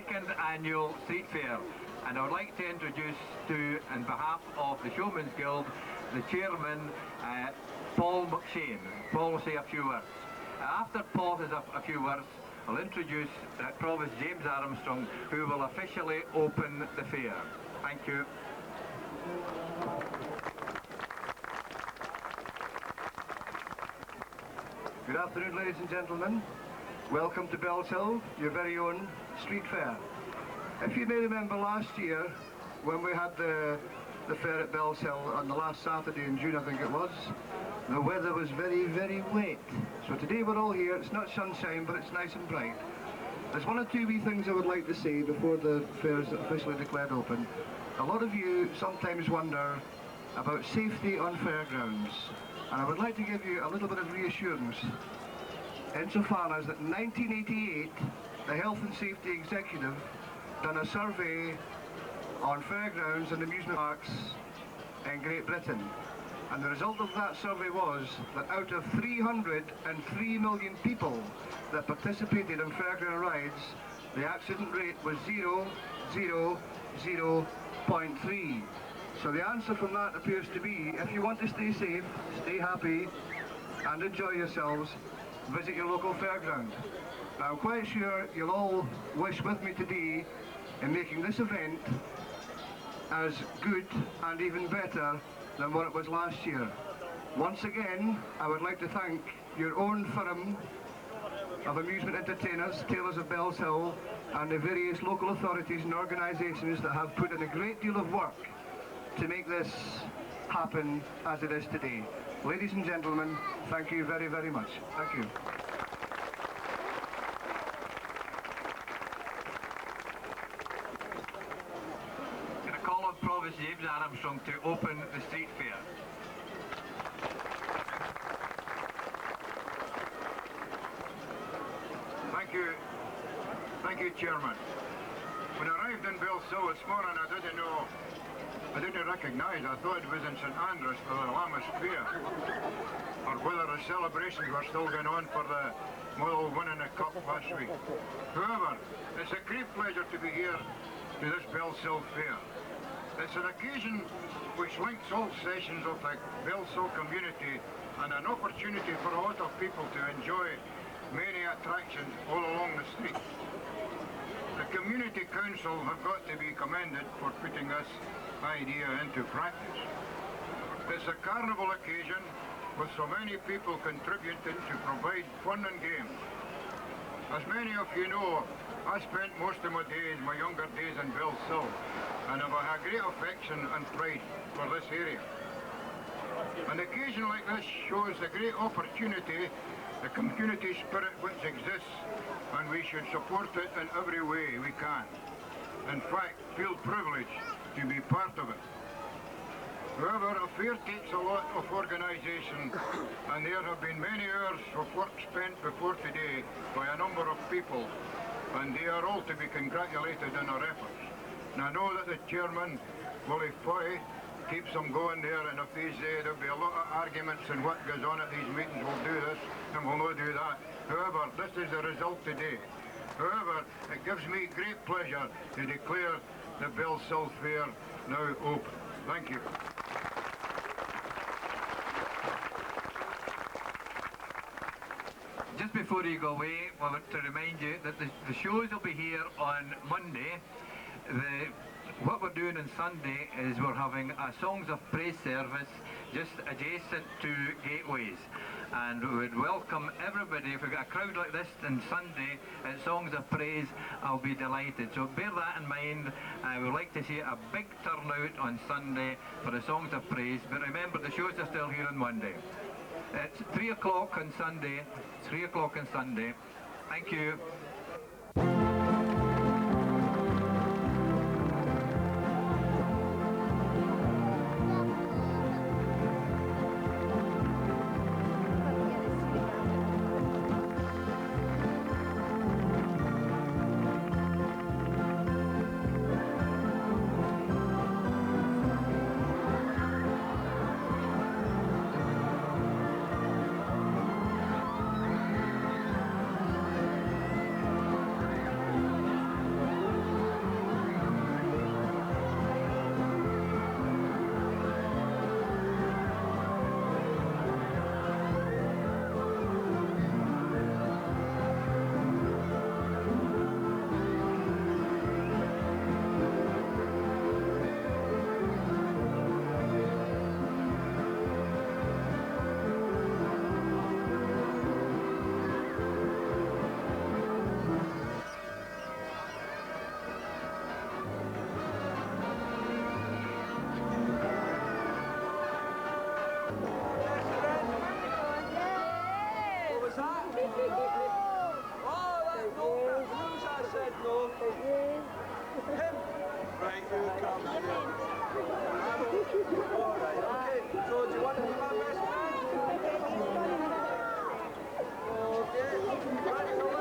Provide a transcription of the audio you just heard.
second annual street fair, and I would like to introduce on behalf of the Showman's Guild, the chairman, Paul McShane. Paul will say a few words. After Paul has a few words, I'll introduce Provost James Armstrong, who will officially open the fair. Thank you. Good afternoon, ladies and gentlemen. Welcome to Bellshill, your very own street fair. If you may remember last year, when we had the fair at Bellshill on the last Saturday in June, I think it was, the weather was very, very wet. So today we're all here. It's not sunshine, but it's nice and bright. There's one or two wee things I would like to say before the fair is officially declared open. A lot of you sometimes wonder about safety on fairgrounds, and I would like to give you a little bit of reassurance insofar as that in 1988 the Health and Safety Executive done a survey on fairgrounds and amusement parks in Great Britain, and the result of that survey was that out of 303 million people that participated in fairground rides, the accident rate was 0.3. So the answer from that appears to be, if you want to stay safe, stay happy and enjoy yourselves, visit your local fairground. Now I'm quite sure you'll all wish with me today in making this event as good and even better than what it was last year. Once again, I would like to thank your own firm of amusement entertainers, Tailors of Bellshill, and the various local authorities and organisations that have put in a great deal of work to make this happen as it is today. Ladies and gentlemen, thank you very, very much. Thank you. Can I call on Provost James Armstrong to open the street fair? Thank you, Chairman. When I arrived in Bellshill this morning, I didn't recognise. I thought it was in St Andrews for the Lammas Fair, or whether the celebrations were still going on for the Motherwell winning the cup last week. However, it's a great pleasure to be here to this Bellshill Fair. It's an occasion which links all sessions of the Bellshill community and an opportunity for a lot of people to enjoy many attractions all along the street. The Community Council have got to be commended for putting this idea into practice. It's a carnival occasion with so many people contributing to provide fun and games. As many of you know, I spent most of my younger days in Bellshill, and I've a great affection and pride for this area. An occasion like this shows the great opportunity, the community spirit which exists, and we should support it in every way we can. In fact, feel privileged to be part of it. However, a fair takes a lot of organisation, and there have been many hours of work spent before today by a number of people, and they are all to be congratulated in their efforts. And I know that the chairman, Willie Foy, keeps them going there, and if they say there'll be a lot of arguments and what goes on at these meetings, we'll do this and we'll not do that. However, this is the result today. However, it gives me great pleasure to declare the Bellshill Fair now open. Thank you. Just before you go away, I want to remind you that the shows will be here on Monday. What we're doing on Sunday is we're having a Songs of Praise service just adjacent to Gateways, and we would welcome everybody. If we've got a crowd like this on Sunday at Songs of Praise, I'll be delighted. So bear that in mind. I would like to see a big turnout on Sunday for the Songs of Praise, but remember the shows are still here on Monday. It's 3 o'clock on Sunday. 3 o'clock on Sunday. Thank you. So do you want to be my best man? Okay. Right,